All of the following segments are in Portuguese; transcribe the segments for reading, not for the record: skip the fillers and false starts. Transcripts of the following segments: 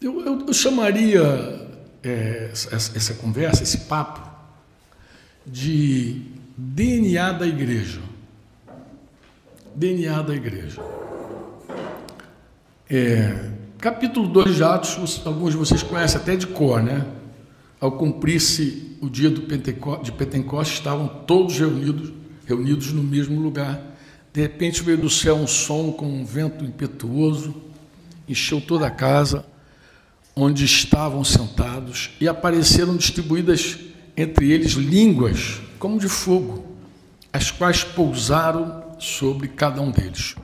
Eu chamaria essa conversa, esse papo, de DNA da igreja. DNA da igreja. Capítulo 2 de Atos, alguns de vocês conhecem até de cor, né? Ao cumprir-se o dia de Pentecostes, estavam todos reunidos no mesmo lugar. De repente veio do céu um som com um vento impetuoso, encheu toda a casa onde estavam sentados, e apareceram distribuídas entre eles línguas como de fogo, as quais pousaram sobre cada um deles.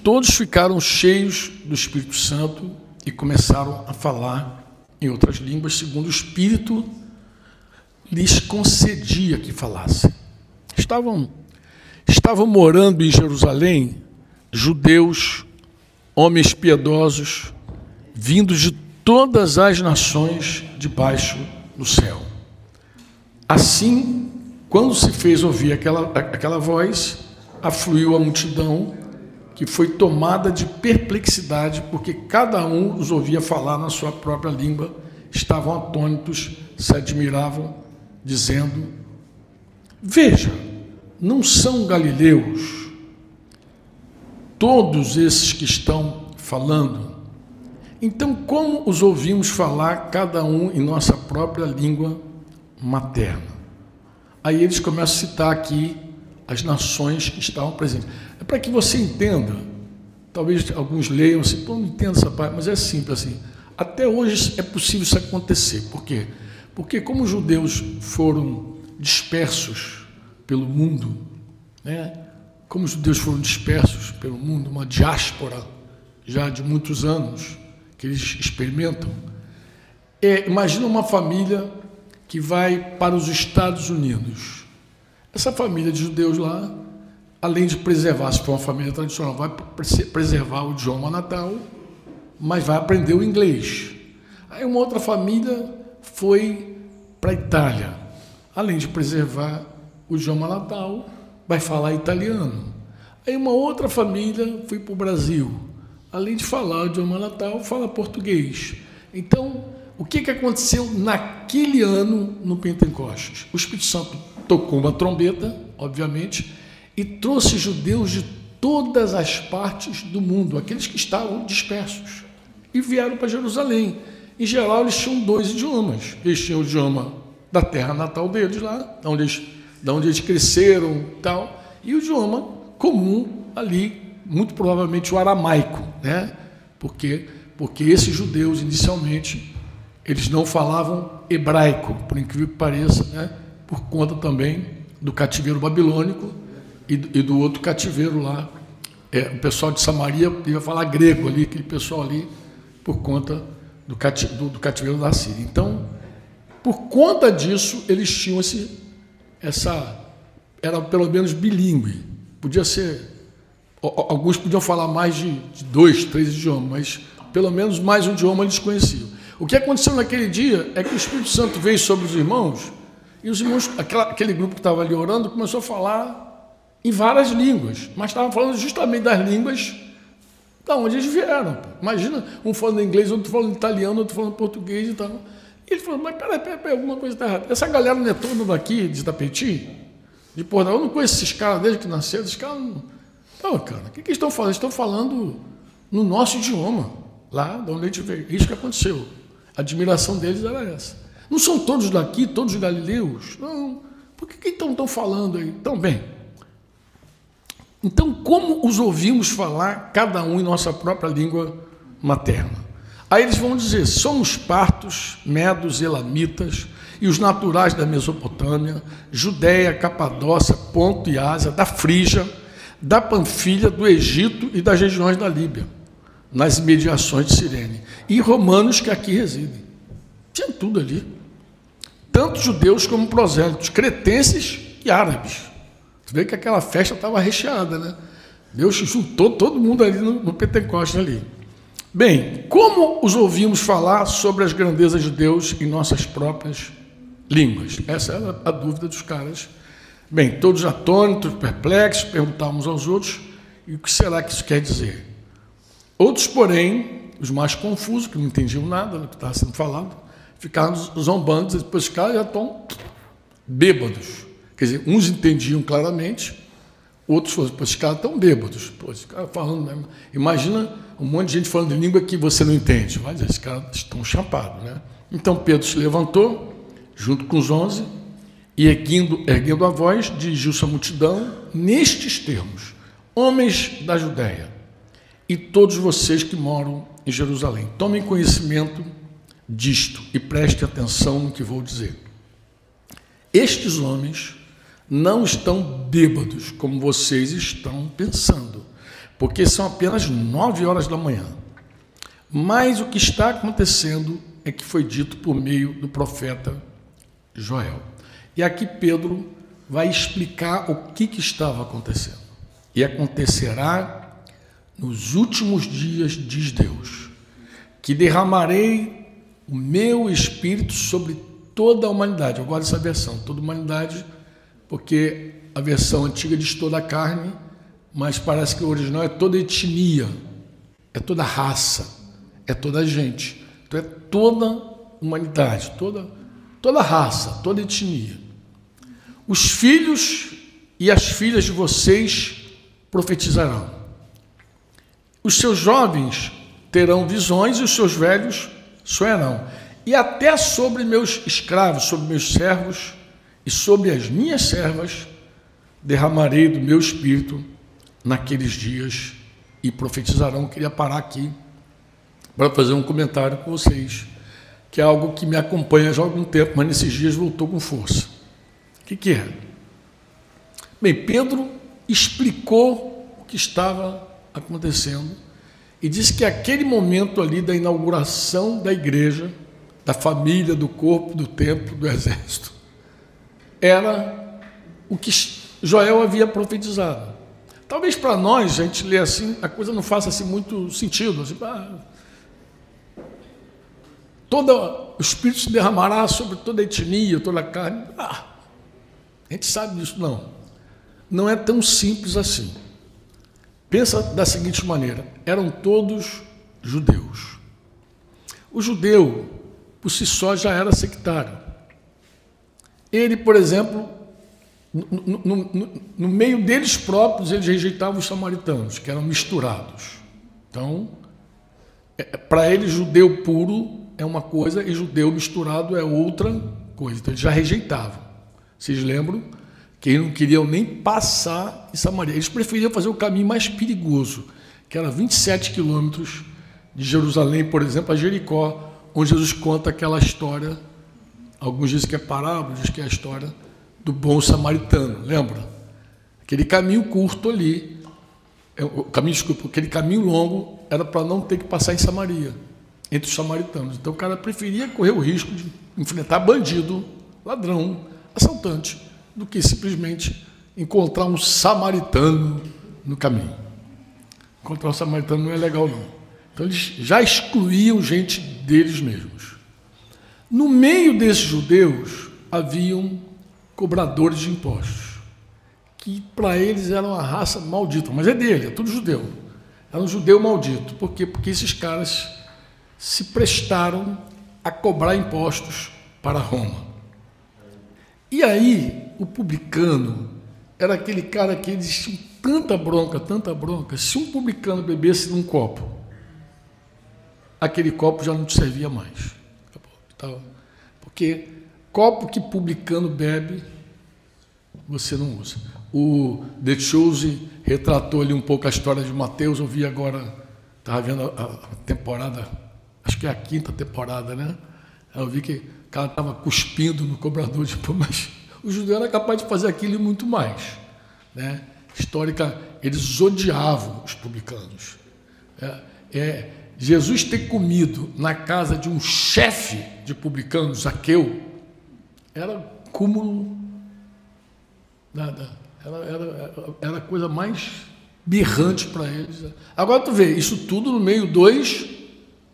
Todos ficaram cheios do Espírito Santo e começaram a falar em outras línguas, segundo o Espírito lhes concedia que falassem. Estavam morando em Jerusalém judeus, homens piedosos, vindos de todas as nações debaixo do céu. Assim, quando se fez ouvir aquela voz, afluiu a multidão, que foi tomada de perplexidade, porque cada um os ouvia falar na sua própria língua. Estavam atônitos, se admiravam, dizendo: veja, não são galileus todos esses que estão falando? Então, como os ouvimos falar, cada um em nossa própria língua materna? Aí eles começam a citar aqui as nações que estavam presentes. É para que você entenda, talvez alguns leiam assim, não entendo essa parte, mas é simples assim. Até hoje é possível isso acontecer. Por quê? Porque como os judeus foram dispersos pelo mundo, né? Como os judeus foram dispersos pelo mundo, uma diáspora já de muitos anos que eles experimentam. Imagina uma família que vai para os Estados Unidos. Essa família de judeus lá, além de preservar, se for uma família tradicional, vai preservar o idioma natal, mas vai aprender o inglês. Aí uma outra família foi para a Itália, além de preservar o idioma natal, vai falar italiano. Aí uma outra família foi para o Brasil, além de falar o idioma natal, fala português. Então, o que aconteceu naquele ano no Pentecostes? O Espírito Santo tocou uma trombeta, obviamente, e trouxe judeus de todas as partes do mundo, aqueles que estavam dispersos, e vieram para Jerusalém. Em geral, eles tinham 2 idiomas. Eles tinham o idioma da terra natal deles, lá, da onde eles cresceram, tal, e o idioma comum ali, muito provavelmente o aramaico, né? Porque esses judeus, inicialmente, eles não falavam hebraico, por incrível que pareça, né? Por conta também do cativeiro babilônico e do outro cativeiro lá. O pessoal de Samaria ia falar grego ali, aquele pessoal ali, por conta do cativeiro da Síria. Então, por conta disso, eles tinham era pelo menos bilíngue. Podia ser, alguns podiam falar mais de 2, 3 idiomas, mas pelo menos mais um idioma eles conheciam. O que aconteceu naquele dia é que o Espírito Santo veio sobre os irmãos, e os irmãos, aquele grupo que estava ali orando, começou a falar em várias línguas, mas estava falando justamente das línguas da onde eles vieram. Imagina, um falando inglês, outro falando italiano, outro falando português e tal. E ele falou: mas peraí, alguma coisa está errada. Essa galera não é toda daqui, de Itapetí, de Portugal? Eu não conheço esses caras desde que nasceram. Esses caras não, cara, o que eles estão falando? Eles estão falando no nosso idioma, lá de onde a gente veio. Isso que aconteceu. A admiração deles era essa. Não são todos daqui, todos galileus? Não. Por que estão falando aí? Tão bem. Então, como os ouvimos falar, cada um em nossa própria língua materna? Aí eles vão dizer: somos partos, medos, elamitas, e os naturais da Mesopotâmia, Judéia, Capadócia, Ponto e Ásia, da Frígia, da Panfilha, do Egito e das regiões da Líbia, nas imediações de Cirene, e romanos que aqui residem. Tinha tudo ali. Tanto judeus como prosélitos, cretenses e árabes. Você vê que aquela festa estava recheada, né? Deus juntou todo mundo ali no Pentecostes ali. Bem, como os ouvimos falar sobre as grandezas de Deus em nossas próprias línguas? Essa era a dúvida dos caras. Bem, todos atônitos, perplexos, perguntavam uns aos outros: e o que será que isso quer dizer? Outros, porém, os mais confusos, que não entendiam nada do que estava sendo falado, ficaram zombando, e depois os caras já estão bêbados. Quer dizer, uns entendiam claramente, outros falaram, esses caras estão bêbados. Pô, esses caras falando mesmo. Imagina um monte de gente falando de língua que você não entende. Mas esses caras estão chapados, né? Então Pedro se levantou, junto com os 11, e erguendo a voz, dirigiu-se à multidão nestes termos: homens da Judéia, e todos vocês que moram em Jerusalém, tomem conhecimento disto e prestem atenção no que vou dizer. Estes homens não estão bêbados, como vocês estão pensando, porque são apenas 9 horas da manhã. Mas o que está acontecendo é que foi dito por meio do profeta Joel. E aqui Pedro vai explicar o que estava acontecendo. E acontecerá nos últimos dias, diz Deus, que derramarei o meu espírito sobre toda a humanidade. Eu gosto dessa versão, toda a humanidade, porque a versão antiga diz toda a carne, mas parece que o original é toda etnia, é toda raça, é toda gente. Então é toda humanidade, toda raça, toda etnia. Os filhos e as filhas de vocês profetizarão. Os seus jovens terão visões e os seus velhos sonharão. E até sobre meus escravos, sobre meus servos e sobre as minhas servas derramarei do meu espírito naqueles dias e profetizarão. Eu queria parar aqui para fazer um comentário com vocês, que é algo que me acompanha já há algum tempo, mas nesses dias voltou com força. O que é? Bem, Pedro explicou o que estava acontecendo e disse que aquele momento ali da inauguração da igreja, da família, do corpo, do templo, do exército, era o que Joel havia profetizado. Talvez para nós, a gente lê assim, a coisa não faça assim muito sentido. Assim, o Espírito se derramará sobre toda a etnia, toda a carne. A gente sabe disso, não. Não é tão simples assim. Pensa da seguinte maneira: eram todos judeus. O judeu, por si só, já era sectário. Ele, por exemplo, no meio deles próprios, eles rejeitavam os samaritanos, que eram misturados. Então, para eles, judeu puro é uma coisa e judeu misturado é outra coisa. Então, eles já rejeitavam. Vocês lembram que eles não queriam nem passar em Samaria. Eles preferiam fazer o caminho mais perigoso, que era 27 quilômetros de Jerusalém, por exemplo, a Jericó, onde Jesus conta aquela história. Alguns dizem que é parábola, dizem que é a história do bom samaritano, lembra? Aquele caminho curto ali, aquele caminho longo era para não ter que passar em Samaria, entre os samaritanos. Então o cara preferia correr o risco de enfrentar bandido, ladrão, assaltante, do que simplesmente encontrar um samaritano no caminho. Encontrar um samaritano não é legal, não. Então eles já excluíam gente deles mesmos. No meio desses judeus haviam cobradores de impostos, que para eles eram uma raça maldita, mas é dele, é tudo judeu. Era um judeu maldito. Por quê? Porque esses caras se prestaram a cobrar impostos para Roma. E aí, o publicano era aquele cara que eles tinham tanta bronca, se um publicano bebesse num copo, aquele copo já não te servia mais. Porque copo que publicano bebe, você não usa. O The Chose retratou ali um pouco a história de Mateus. Eu vi agora, estava vendo a temporada, acho que é a 5ª temporada, né? Eu vi que o cara estava cuspindo no cobrador de imposto, mas o judeu era capaz de fazer aquilo e muito mais, né? Histórica, eles odiavam os publicanos. Jesus ter comido na casa de um chefe de publicanos, Zaqueu, era cúmulo, era a coisa mais berrante para eles. Agora tu vê, isso tudo no meio dos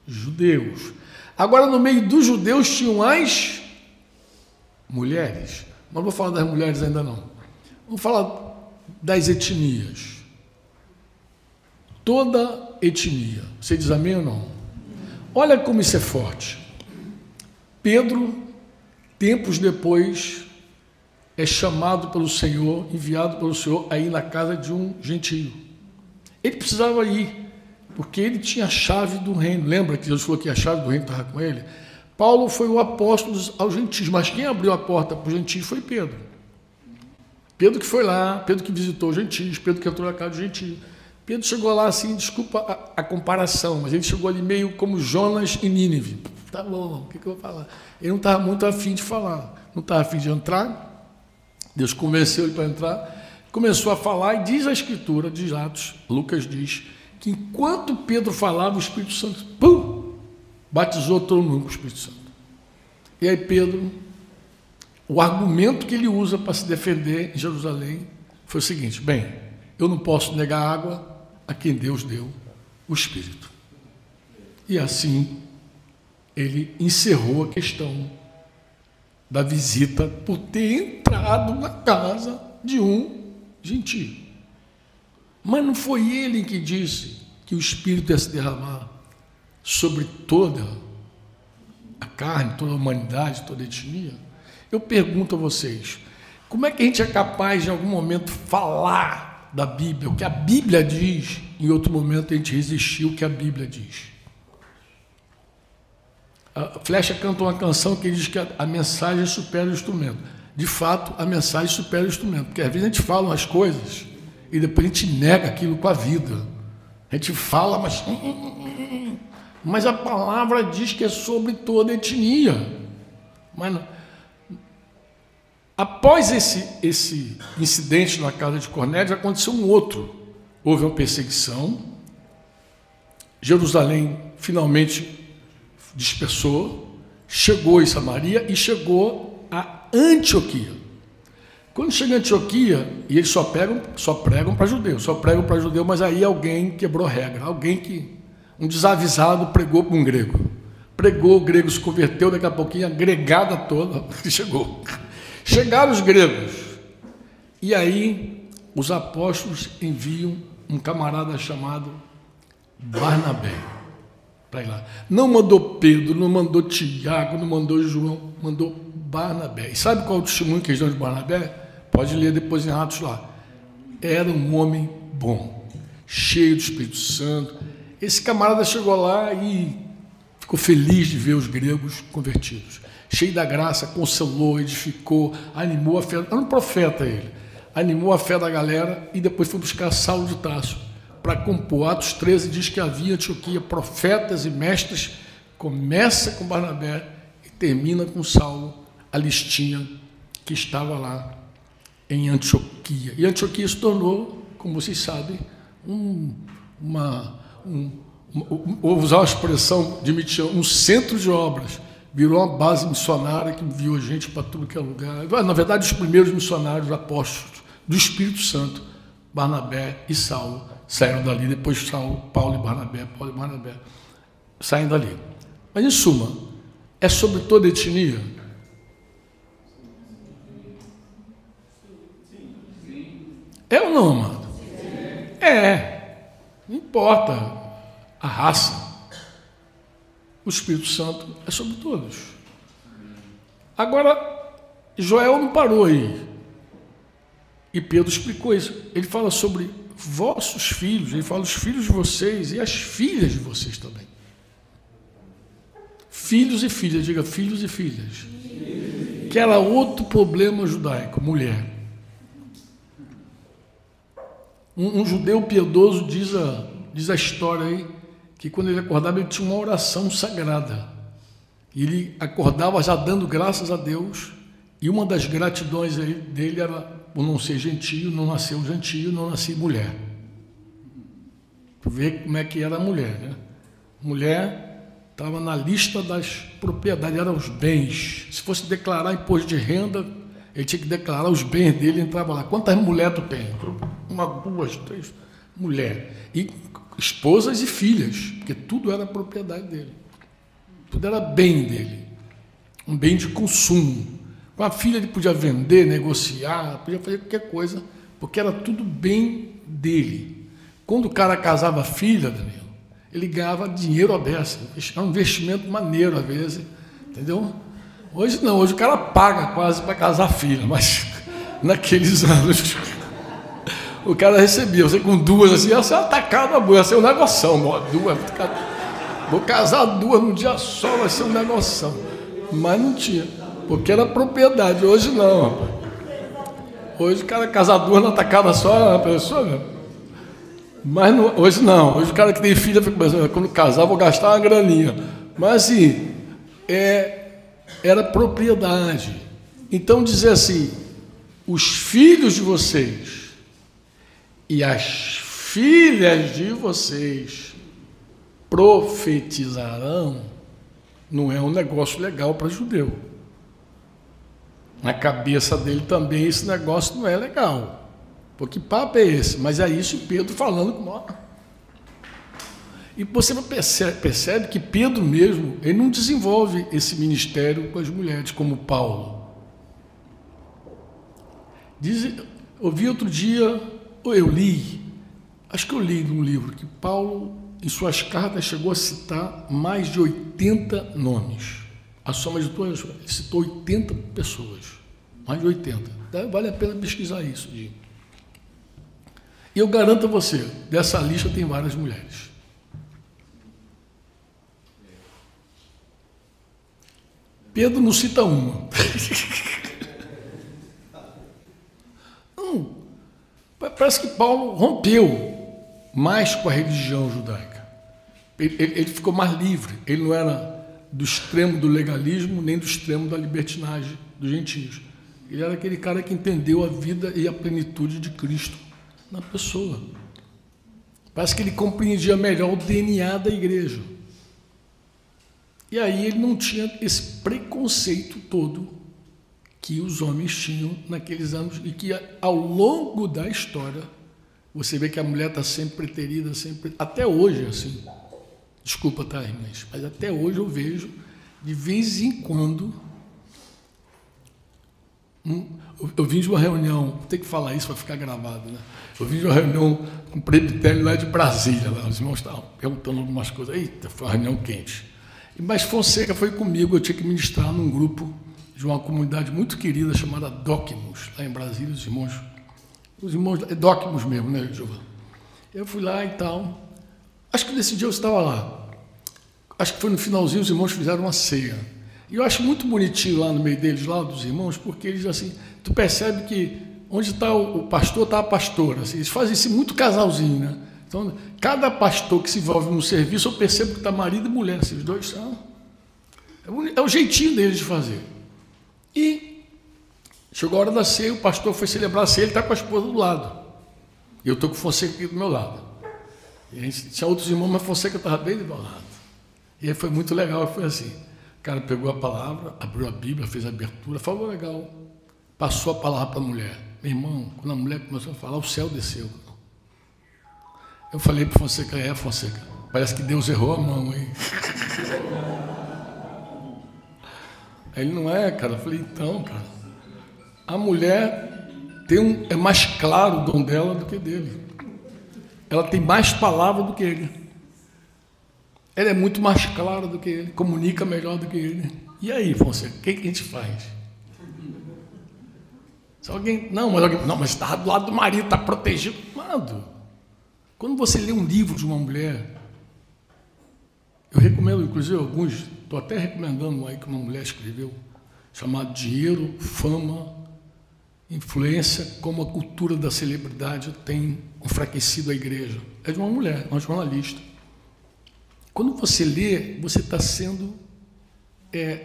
judeus. Agora no meio dos judeus tinham as mulheres. Mas não vou falar das mulheres ainda não. Vamos falar das etnias. Toda etnia. Você diz amém ou não? Olha como isso é forte. Pedro, tempos depois, é chamado pelo Senhor, enviado pelo Senhor a ir na casa de um gentio. Ele precisava ir, porque ele tinha a chave do reino. Lembra que Jesus falou que a chave do reino estava com ele? Paulo foi o apóstolo aos gentios, mas quem abriu a porta para os gentios foi Pedro. Pedro que foi lá, Pedro que visitou os gentios, Pedro que entrou na casa dos gentios. Pedro chegou lá assim, desculpa a comparação, mas ele chegou ali meio como Jonas e Nínive. Tá bom, o que eu vou falar? Ele não estava muito afim de falar, não estava afim de entrar. Deus convenceu ele para entrar, começou a falar, e diz a Escritura, diz Atos, Lucas diz, que enquanto Pedro falava, o Espírito Santo, pum, batizou todo mundo com o Espírito Santo. E aí Pedro, o argumento que ele usa para se defender em Jerusalém foi o seguinte: bem, eu não posso negar água a quem Deus deu o Espírito. E assim ele encerrou a questão da visita por ter entrado na casa de um gentio. Mas não foi ele que disse que o Espírito ia se derramar sobre toda a carne, toda a humanidade, toda a etnia. Eu pergunto a vocês, como é que a gente é capaz de, em algum momento, falar da Bíblia, o que a Bíblia diz, e em outro momento a gente resistir o que a Bíblia diz? A Flecha canta uma canção que diz que a mensagem supera o instrumento. De fato, a mensagem supera o instrumento, porque às vezes a gente fala umas coisas e depois a gente nega aquilo com a vida. A gente fala, mas a palavra diz que é sobre toda a etnia. Mas não. Após esse incidente na casa de Cornélio, aconteceu um outro. Houve uma perseguição, Jerusalém finalmente dispersou, chegou em Samaria e chegou a Antioquia. Quando chega em Antioquia, e eles só pregam para judeu, mas aí alguém quebrou regra, um desavisado pregou para um grego. Pregou, o grego se converteu, daqui a pouquinho a gregada toda chegou. Chegaram os gregos, e aí os apóstolos enviam um camarada chamado Barnabé para ir lá. Não mandou Pedro, não mandou Tiago, não mandou João, mandou Barnabé. E sabe qual é o testemunho que eles dão de Barnabé? Pode ler depois em Atos lá. Era um homem bom, cheio do Espírito Santo. Esse camarada chegou lá e ficou feliz de ver os gregos convertidos. Cheio da graça, consolou, edificou, animou a fé. Era um profeta ele. Animou a fé da galera e depois foi buscar Saulo de Tarso para compor. Atos 13 diz que havia em Antioquia profetas e mestres. Começa com Barnabé e termina com Saulo, a listinha que estava lá em Antioquia. E Antioquia se tornou, como vocês sabem, vou usar a expressão de Mitian, um centro de obras. Virou uma base missionária que enviou gente para tudo que é lugar. Na verdade, os primeiros missionários apóstolos do Espírito Santo, Barnabé e Saulo, saíram dali. Depois Paulo e Barnabé, saem dali. Mas, em suma, é sobre toda a etnia? É ou não, amado? É. Não importa a raça. O Espírito Santo é sobre todos. Agora, Joel não parou aí. E Pedro explicou isso. Ele fala sobre vossos filhos, ele fala os filhos de vocês e as filhas de vocês também. Filhos e filhas, diga filhos e filhas. Que era outro problema judaico, mulher. Um judeu piedoso diz a história aí, que quando ele acordava, ele tinha uma oração sagrada. Ele acordava já dando graças a Deus, e uma das gratidões dele era por não ser gentio, não nasceu gentio, não nasci mulher. Para ver como é que era a mulher, né? Mulher estava na lista das propriedades, eram os bens. Se fosse declarar imposto de renda, ele tinha que declarar os bens dele, entrava lá. Quantas mulheres tu tem? 1, 2, 3, mulher. E esposas e filhas, porque tudo era propriedade dele. Tudo era bem dele. Um bem de consumo. Com a filha ele podia vender, negociar, podia fazer qualquer coisa, porque era tudo bem dele. Quando o cara casava a filha, Daniel, Ele ganhava dinheiro à beça, é um investimento maneiro às vezes, entendeu? Hoje não, hoje o cara paga quase para casar a filha, mas naqueles anos o cara recebia, você com duas assim, ia ser atacado a boa, ia ser um negoção, duas, vou casar duas num dia só, vai ser um negoção, mas não tinha, porque era propriedade, hoje não, rapaz. Hoje o cara casa duas na tacada só, a pessoa, meu. Mas não, hoje não, hoje o cara que tem filha fica pensando, quando casar vou gastar uma graninha, mas assim, era propriedade. Então dizer assim, os filhos de vocês e as filhas de vocês profetizarão, não é um negócio legal para judeu. Na cabeça dele também esse negócio não é legal. Porque papo é esse? Mas é isso Pedro falando com nós. E você percebe que Pedro mesmo, ele não desenvolve esse ministério com as mulheres, como Paulo. Ouvi outro dia, ou eu li, acho que eu li num livro, que Paulo, em suas cartas, chegou a citar mais de 80 nomes. A soma de todas, ele citou 80 pessoas, mais de 80. Vale a pena pesquisar isso. E eu garanto a você, dessa lista tem várias mulheres. Pedro não cita uma. Não, parece que Paulo rompeu mais com a religião judaica. Ele ficou mais livre. Ele não era do extremo do legalismo, nem do extremo da libertinagem dos gentios. Ele era aquele cara que entendeu a vida e a plenitude de Cristo na pessoa. Parece que ele compreendia melhor o DNA da igreja. E aí ele não tinha esse preconceito todo que os homens tinham naqueles anos e que ao longo da história você vê que a mulher está sempre preterida, sempre, até hoje assim. Desculpa, tá, irmãs, mas até hoje eu vejo, de vez em quando, eu vim de uma reunião, vou ter que falar isso para ficar gravado, né? Eu vim de uma reunião com o presbitério lá de Brasília, lá, os irmãos estavam perguntando algumas coisas, eita, foi uma reunião quente. Mas Fonseca foi comigo, eu tinha que ministrar num grupo de uma comunidade muito querida chamada Docmus, lá em Brasília, os irmãos, é Docmus mesmo, né, Giovanni? Eu fui lá e tal, acho que nesse dia eu estava lá, acho que foi no finalzinho, os irmãos fizeram uma ceia, e eu acho muito bonitinho lá no meio deles, lá dos irmãos, porque eles assim, tu percebe que onde está o pastor, está a pastora, assim, eles fazem isso muito casalzinho, né? Então, cada pastor que se envolve no serviço, eu percebo que está marido e mulher, esses dois são. É o jeitinho deles de fazer. E chegou a hora da ceia, o pastor foi celebrar a ceia, ele está com a esposa do lado. E eu estou com o Fonseca aqui do meu lado. E a gente tinha outros irmãos, mas Fonseca estava bem do meu lado. E aí foi muito legal, foi assim. O cara pegou a palavra, abriu a Bíblia, fez a abertura, falou legal. Passou a palavra para a mulher. Meu irmão, quando a mulher começou a falar, o céu desceu. Eu falei para o Fonseca, Fonseca, parece que Deus errou a mão, hein? Aí ele, não é, cara? Eu falei, então, cara, a mulher é mais claro o dom dela do que dele. Ela tem mais palavra do que ele. Ela é muito mais clara do que ele, comunica melhor do que ele. E aí, Fonseca, o que a gente faz? Se alguém, não, mas está do lado do marido, está protegido. Mano, quando você lê um livro de uma mulher, eu recomendo, inclusive, alguns, estou até recomendando aí que uma mulher escreveu, chamado Dinheiro, Fama, Influência, como a cultura da celebridade tem enfraquecido a igreja. É de uma mulher, uma jornalista. Quando você lê, você está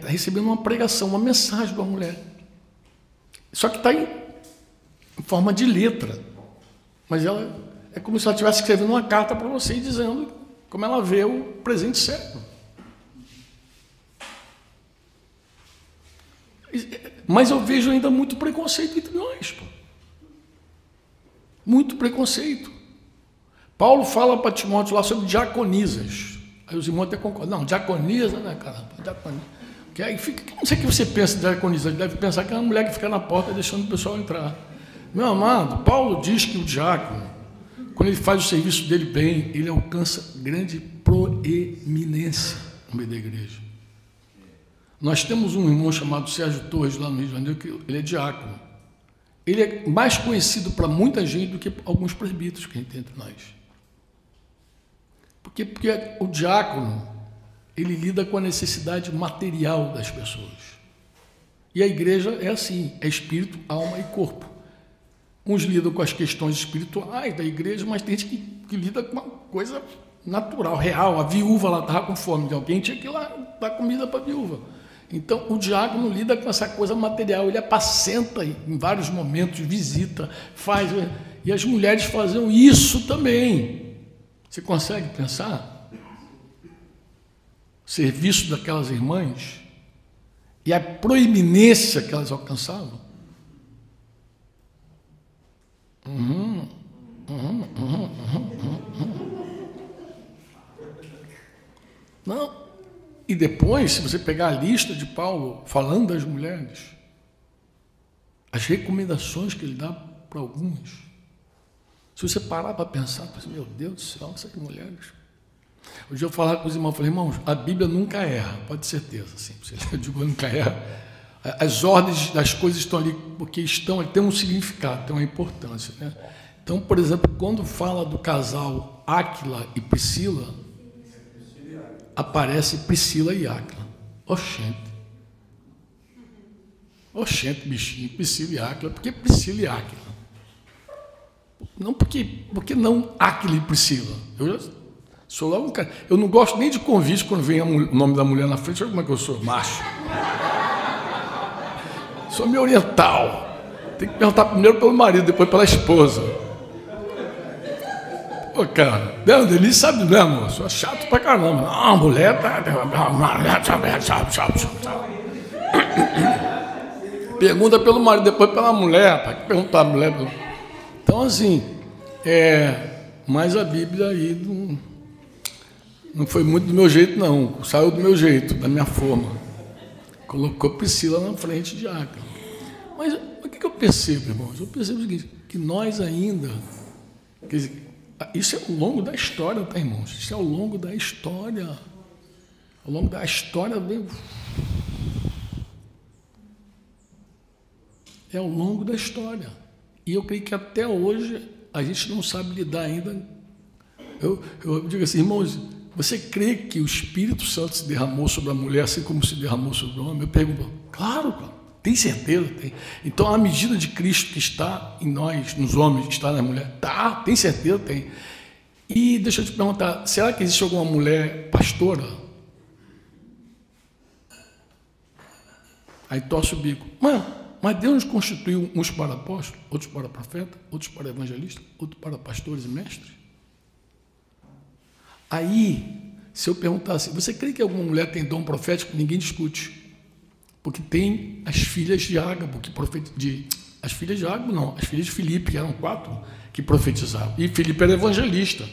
recebendo uma pregação, uma mensagem de uma mulher. Só que está em forma de letra, mas ela é como se ela estivesse escrevendo uma carta para você dizendo como ela vê o presente século. Mas eu vejo ainda muito preconceito entre nós. Pô. Muito preconceito. Paulo fala para Timóteo lá sobre diaconisas. Aí os irmãos até concordam. Não, diaconisa, né, caramba? Diaconisa. Que aí fica, não sei o que você pensa de diaconisa. Ele deve pensar que é uma mulher que fica na porta deixando o pessoal entrar. Meu amado, Paulo diz que o diácono, quando ele faz o serviço dele bem, ele alcança grande proeminência no meio da igreja. Nós temos um irmão chamado Sérgio Torres, lá no Rio de Janeiro, que ele é diácono. Ele é mais conhecido para muita gente do que alguns presbíteros que a gente tem entre nós. Porque o diácono, ele lida com a necessidade material das pessoas. E a igreja é assim, é espírito, alma e corpo. Uns lidam com as questões espirituais da igreja, mas tem gente que lida com uma coisa natural, real. A viúva lá estava com fome de alguém, tinha que ir lá dar comida para a viúva. Então, o diácono lida com essa coisa material, ele apacenta em vários momentos, visita, faz. E as mulheres faziam isso também. Você consegue pensar? O serviço daquelas irmãs e a proeminência que elas alcançavam. Não. E depois, se você pegar a lista de Paulo falando das mulheres, as recomendações que ele dá para algumas, se você parar para pensar, meu Deus do céu, essas mulheres. Um dia eu falava com os irmãos, falei, irmãos, a Bíblia nunca erra, pode ter certeza, assim, eu digo, nunca erra. As ordens das coisas estão ali, porque tem um significado, tem uma importância, né? Então, por exemplo, quando fala do casal Áquila e Priscila, aparece Priscila e Áquila. Oxente, bichinho, Priscila e Áquila. Por que Priscila e Áquila? Não, porque não Áquila e Priscila? Eu já sou lá um cara. Eu não gosto nem de convite quando vem o nome da mulher na frente. Olha como é que eu sou, macho. Sou meio oriental. Tem que perguntar primeiro pelo marido, depois pela esposa. Pô, cara, ele sabe mesmo, sou chato pra caramba. Não, a mulher tá. Pergunta pelo marido, depois pela mulher, para que perguntar a mulher. Então, assim, mas a Bíblia aí não foi muito do meu jeito, não. Saiu do meu jeito, da minha forma. Colocou Priscila na frente de Áquila. Mas o que eu percebo, irmãos? Eu percebo o seguinte, que nós ainda. Quer dizer, isso é ao longo da história, tá, irmãos? Isso é ao longo da história. Ao longo da história veio. É ao longo da história. E eu creio que até hoje a gente não sabe lidar ainda. Eu digo assim, irmãos, você crê que o Espírito Santo se derramou sobre a mulher assim como se derramou sobre o homem? Eu pergunto, claro. Tem certeza? Tem. Então, a medida de Cristo que está em nós, nos homens, que está na mulher, tem certeza? Tem. E deixa eu te perguntar, será que existe alguma mulher pastora? Aí torce o bico. Mas Deus nos constituiu uns para apóstolos, outros para profeta, outros para evangelistas, outros para pastores e mestres. Aí, se eu perguntar assim, você crê que alguma mulher tem dom profético? Ninguém discute. Porque tem as filhas de Ágabo, as filhas de Ágabo não, as filhas de Filipe, que eram 4, que profetizavam. E Filipe era evangelista.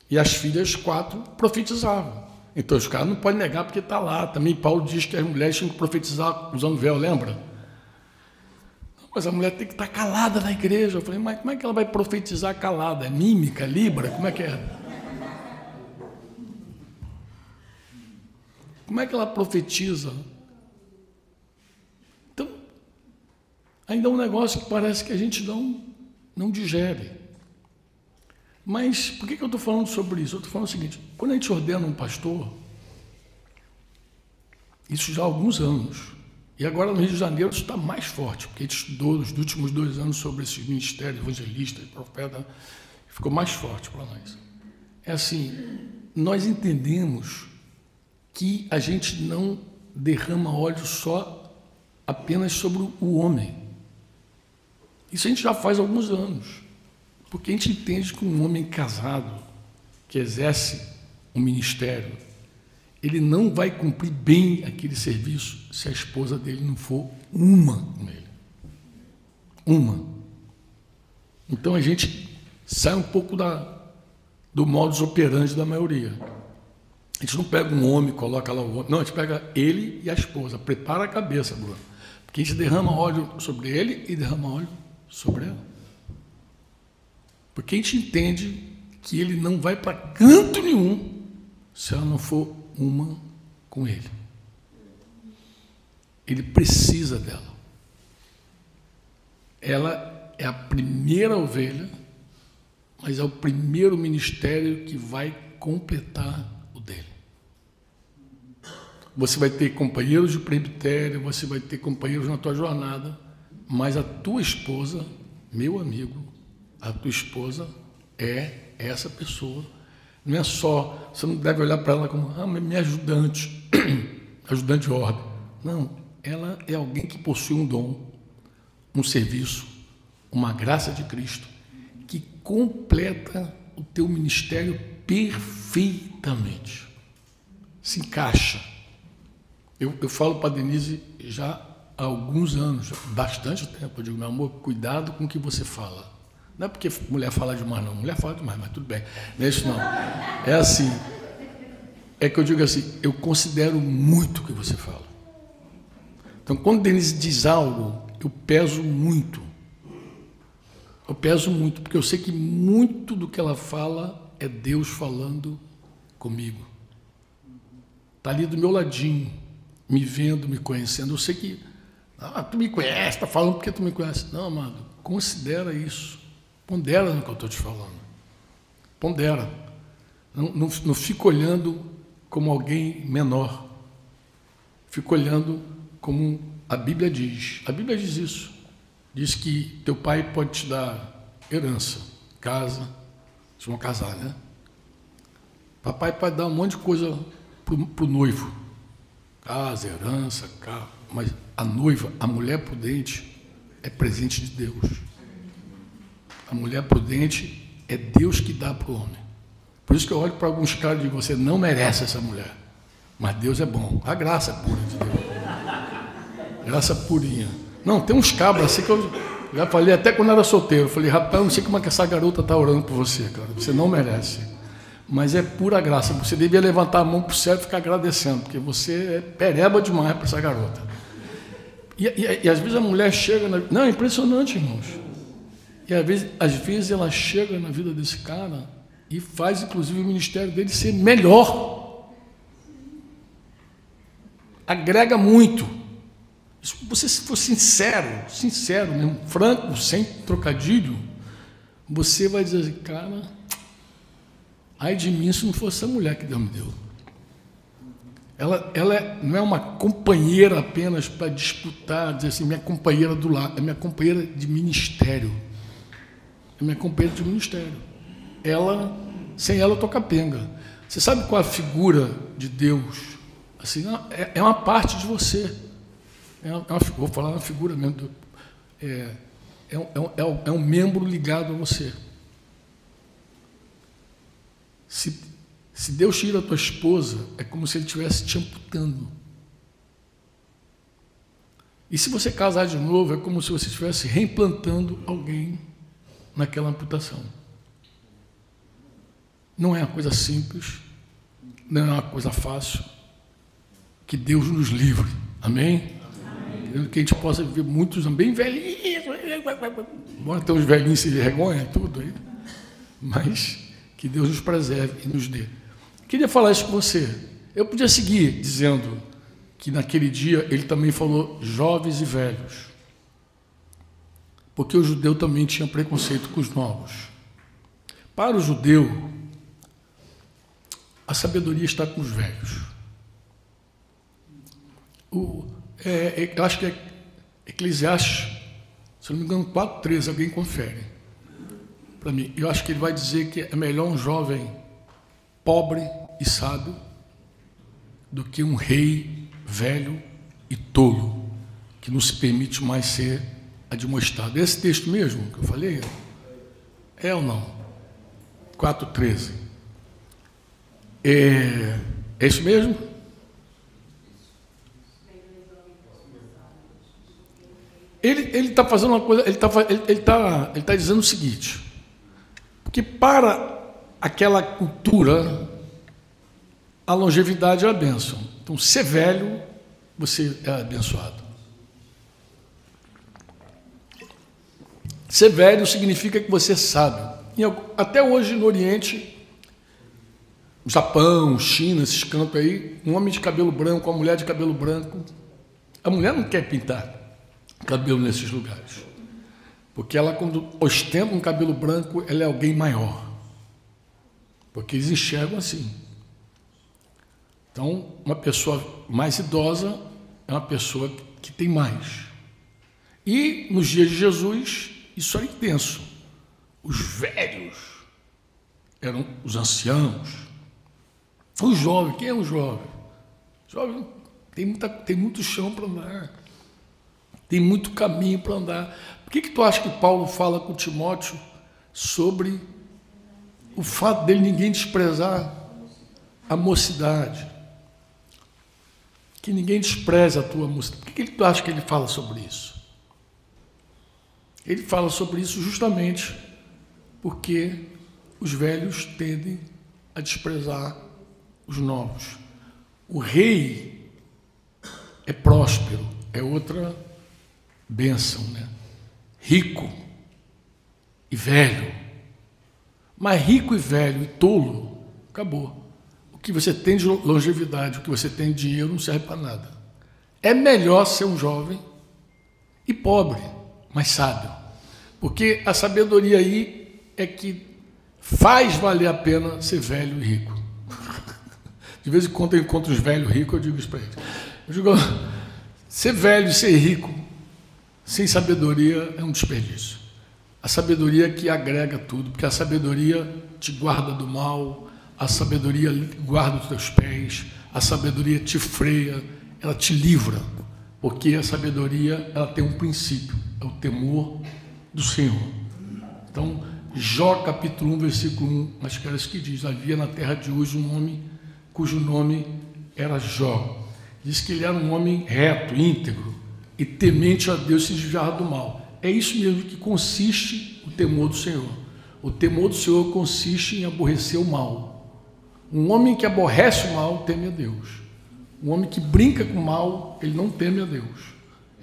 E as filhas 4 profetizavam. Então os caras não podem negar porque está lá. Também Paulo diz que as mulheres tinham que profetizar usando véu, lembra? Mas a mulher tem que estar calada na igreja. Eu falei, mas como é que ela vai profetizar calada? É mímica, libra? Como é que é? Como é que ela profetiza? Então, ainda é um negócio que parece que a gente não digere. Mas por que eu estou falando sobre isso? Eu estou falando o seguinte, quando a gente ordena um pastor, isso já há alguns anos, e agora no Rio de Janeiro isso está mais forte, porque a gente estudou nos últimos 2 anos sobre esses ministérios, evangelista e profeta, ficou mais forte para nós. É assim, nós entendemos que a gente não derrama óleo só apenas sobre o homem. Isso a gente já faz há alguns anos, porque a gente entende que um homem casado que exerce um ministério, ele não vai cumprir bem aquele serviço se a esposa dele não for uma com ele. Uma. Então a gente sai um pouco do modus operandi da maioria. A gente não pega um homem e coloca lá o homem. Não, a gente pega ele e a esposa. Prepara a cabeça, Bruno. Porque a gente derrama óleo sobre ele e derrama óleo sobre ela. Porque a gente entende que ele não vai para canto nenhum se ela não for uma com ele. Ele precisa dela. Ela é a primeira ovelha, mas é o primeiro ministério que vai completar o dele. Você vai ter companheiros de presbitério, você vai ter companheiros na tua jornada, mas a tua esposa, meu amigo, a tua esposa é essa pessoa. Não é só, você não deve olhar para ela como, minha ajudante, ajudante de ordem. Não, ela é alguém que possui um dom, um serviço, uma graça de Cristo, que completa o teu ministério perfeitamente. Se encaixa. Eu falo para a Denise já há alguns anos, bastante tempo, eu digo, meu amor, cuidado com o que você fala. Não é porque mulher fala demais, não. Mulher fala demais, mas tudo bem. Não é isso, não. É assim. É que eu digo assim, eu considero muito o que você fala. Então, quando Denise diz algo, eu peso muito. Eu peso muito, porque eu sei que muito do que ela fala é Deus falando comigo. Está ali do meu ladinho, me vendo, me conhecendo. Eu sei que, tu me conhece, está falando porque tu me conhece. Não, amado, considera isso. Pondera no que eu estou te falando. Pondera. Não fica olhando como alguém menor. Fica olhando como a Bíblia diz. A Bíblia diz isso. Diz que teu pai pode te dar herança, casa. Vocês vão casar, né? Papai pode dar um monte de coisa para o noivo. Casa, herança, carro. Mas a noiva, a mulher prudente, é presente de Deus. A mulher prudente é Deus que dá para o homem. Por isso que eu olho para alguns caras e digo, você não merece essa mulher. Mas Deus é bom. A graça é pura de Deus. Graça purinha. Não, tem uns cabras assim que eu já falei até quando era solteiro. Eu falei, rapaz, eu não sei como é que essa garota está orando por você, cara. Você não merece. Mas é pura graça. Você devia levantar a mão para o céu e ficar agradecendo, porque você é pereba demais para essa garota. E às vezes a mulher chega... Não, é impressionante, irmãos. E às vezes ela chega na vida desse cara e faz, inclusive, o ministério dele ser melhor. Agrega muito. Se você for sincero mesmo, franco, sem trocadilho, você vai dizer assim, cara, ai de mim se não fosse essa mulher que Deus me deu. Ela não é uma companheira apenas para disputar, dizer assim, minha companheira do lado, é minha companheira de ministério. É minha companheira de ministério. Sem ela eu tô capenga. Você sabe qual é a figura de Deus? Assim, é uma parte de você. Vou falar uma figura mesmo. É um membro ligado a você. Se Deus tira a tua esposa, é como se Ele estivesse te amputando. E se você casar de novo, é como se você estivesse reimplantando alguém naquela amputação. Não é uma coisa simples, não é uma coisa fácil. Que Deus nos livre. Amém? Amém. Que a gente possa viver muitos bem velhinhos. Embora ter uns velhinhos se vergonha e tudo aí. Mas que Deus nos preserve e nos dê. Queria falar isso com você. Eu podia seguir dizendo que naquele dia ele também falou jovens e velhos. Porque o judeu também tinha preconceito com os novos. Para o judeu, a sabedoria está com os velhos. Eu acho que é Eclesiastes, se não me engano, 4:13, alguém confere para mim. Eu acho que ele vai dizer que é melhor um jovem pobre e sábio do que um rei velho e tolo, que não se permite mais ser admoestado. Esse texto mesmo que eu falei, é ou não? 4:13. É isso mesmo? Ele está fazendo uma coisa, ele está dizendo o seguinte, porque para aquela cultura, a longevidade é a bênção. Então, ser velho, você é abençoado. Ser velho significa que você é sábio. Até hoje no Oriente, Japão, China, esses cantos aí, um homem de cabelo branco, uma mulher de cabelo branco, a mulher não quer pintar cabelo nesses lugares, porque ela, quando ostenta um cabelo branco, ela é alguém maior, porque eles enxergam assim. Então, uma pessoa mais idosa é uma pessoa que tem mais. E nos dias de Jesus, isso era intenso. Os velhos eram os anciãos. O jovem, quem é o jovem? O jovem tem muito chão para andar, tem muito caminho para andar. Por que tu acha que Paulo fala com Timóteo sobre o fato dele ninguém desprezar a mocidade? Que ninguém despreze a tua mocidade. Por que tu acha que ele fala sobre isso? Ele fala sobre isso justamente porque os velhos tendem a desprezar os novos. O rei é próspero, é outra bênção, né? Rico e velho. Mas rico e velho e tolo, acabou. O que você tem de longevidade, o que você tem de dinheiro não serve para nada. É melhor ser um jovem e pobre, mas sábio. Porque a sabedoria aí é que faz valer a pena ser velho e rico. De vez em quando eu encontro os velhos ricos, eu digo isso para eles. Eu digo, ser velho e ser rico sem sabedoria é um desperdício. A sabedoria que agrega tudo, porque a sabedoria te guarda do mal, a sabedoria guarda os teus pés, a sabedoria te freia, ela te livra, porque a sabedoria ela tem um princípio, é o temor do Senhor. Então, Jó capítulo 1, versículo 1, acho que era isso que diz: havia na terra de Uz um homem cujo nome era Jó. Diz que ele era um homem reto, íntegro e temente a Deus, se desviava do mal. É isso mesmo que consiste o temor do Senhor. O temor do Senhor consiste em aborrecer o mal. Um homem que aborrece o mal teme a Deus. Um homem que brinca com o mal, ele não teme a Deus.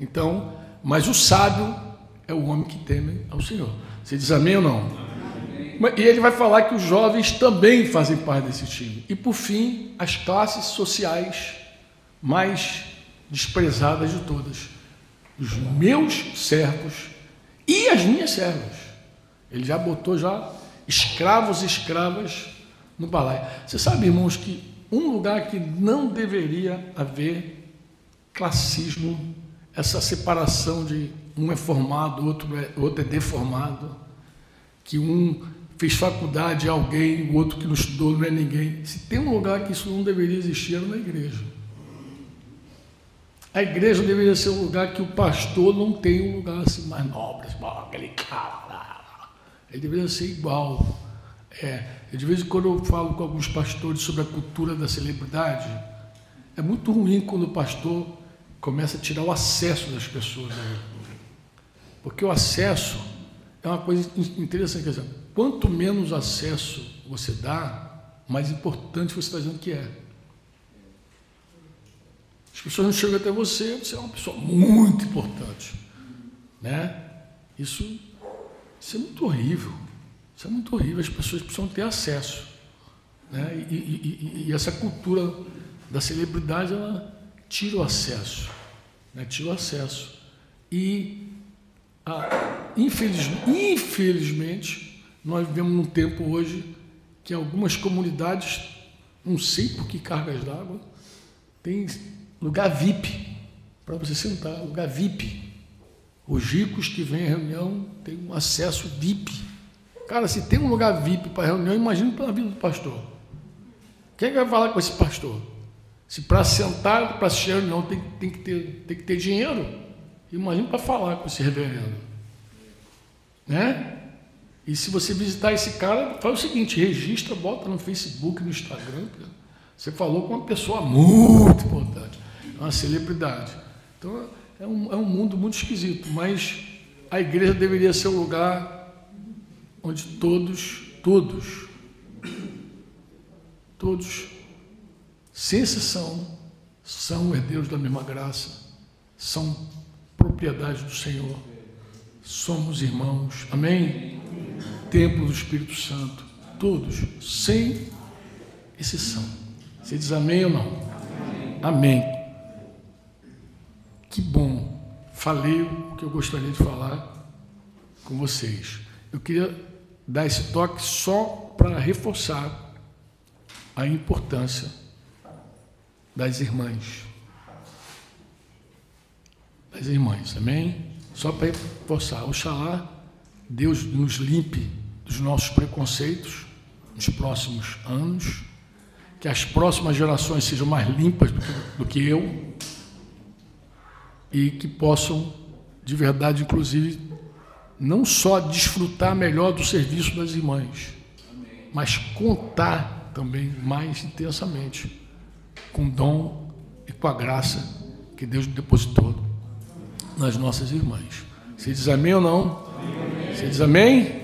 Então, mas o sábio é o homem que teme ao Senhor. Você diz amém ou não? Amém. E ele vai falar que os jovens também fazem parte desse time. E por fim, as classes sociais mais desprezadas de todas: os meus servos e as minhas servas. Ele já botou escravos e escravas no balaio. Você sabe, irmãos, que um lugar que não deveria haver classismo, essa separação de um é formado, outro é deformado, que um fez faculdade é alguém, o outro que não estudou não é ninguém. Se tem um lugar que isso não deveria existir, era na igreja. A igreja deveria ser um lugar que o pastor não tem um lugar assim mais nobre, aquele cara. Ele deveria ser igual. De vez em quando eu falo com alguns pastores sobre a cultura da celebridade. É muito ruim quando o pastor começa a tirar o acesso das pessoas, né? Porque o acesso é uma coisa interessante. Quer dizer, quanto menos acesso você dá, mais importante você está dizendo que é. As pessoas não chegam até você, você é uma pessoa muito importante, né? Isso é muito horrível. Isso é muito horrível. As pessoas precisam ter acesso, né? E essa cultura da celebridade, ela tira o acesso, né? Tira o acesso. E infelizmente nós vivemos num tempo hoje que algumas comunidades, não sei por que cargas d'água, tem lugar VIP para você sentar, lugar VIP. Os ricos que vêm à reunião têm um acesso VIP. Cara, se tem um lugar VIP para reunião, imagina para a vida do pastor. Quem vai falar com esse pastor? Se para sentar, para assistir a reunião tem que ter dinheiro, imagina para falar com esse reverendo, né? E se você visitar esse cara, faz o seguinte: registra, bota no Facebook, no Instagram. Você falou com uma pessoa muito importante, uma celebridade. Então é um mundo muito esquisito, mas a igreja deveria ser um lugar onde todos, sem exceção, são herdeiros da mesma graça, são propriedade do Senhor, somos irmãos. Amém? templo do Espírito Santo. Todos, sem exceção. Você diz amém ou não? Amém. Que bom. Falei o que eu gostaria de falar com vocês. Eu queria dar esse toque só para reforçar a importância das irmãs. Das irmãs, amém? Só para reforçar. Oxalá Deus nos limpe dos nossos preconceitos nos próximos anos, que as próximas gerações sejam mais limpas do que eu e que possam, de verdade, inclusive, não só desfrutar melhor do serviço das irmãs, mas contar também mais intensamente com o dom e com a graça que Deus depositou nas nossas irmãs. Você diz amém ou não? Amém. Você diz amém?